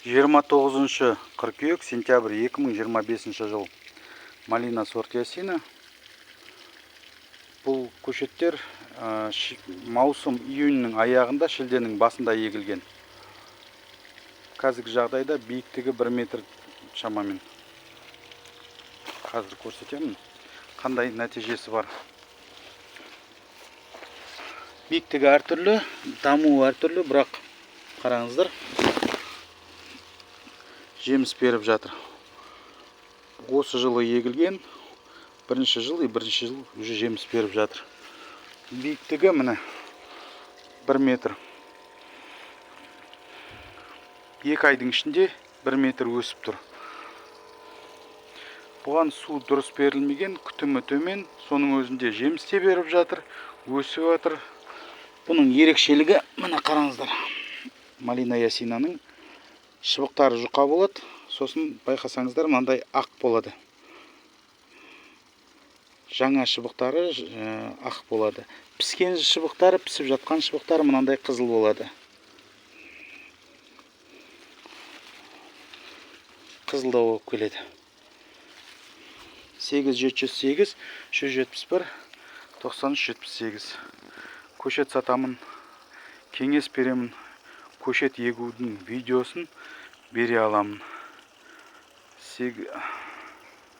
29 қыркүйек сентябрь 2025 жыл. Малина сорт Ясина. Бұл көшеттер маусым июньнің аяғында, шілденің басында егілген. Қазіргі жағдайда биіктігі 1 метр шамамен. Қазір көрсетемін, қандай нәтижесі бар. Биіктігі әртүрлі, дамуы әртүрлі, бірақ қараңыздар, жеміс беріп жатыр. Осы жылы егілген, бірінші жыл уже жеміс беріп жатыр. Биіктігі міне 1 метр. 2 айдың ішінде 1 метр өсіп тұр. Бұған су дұрыс берілмеген, күтімі төмен, соның өзінде жеміс те беріп жатыр, өсіп жатыр. Бұның ерекшелігі міне қараңыздар. Малина Ясинаның шыбықтары жұқа болады, сосын байқасаңыздар мынандай ақ болады. Жаңа шыбықтары ақ болады. Піскен шыбықтары, пісіп жатқан шыбықтары мынандай қызыл болады. Қызылдау болып келеді. 8708 171 9378. Көшет сатамын, кеңес беремін. Көшет егудің видеосын бере аламын.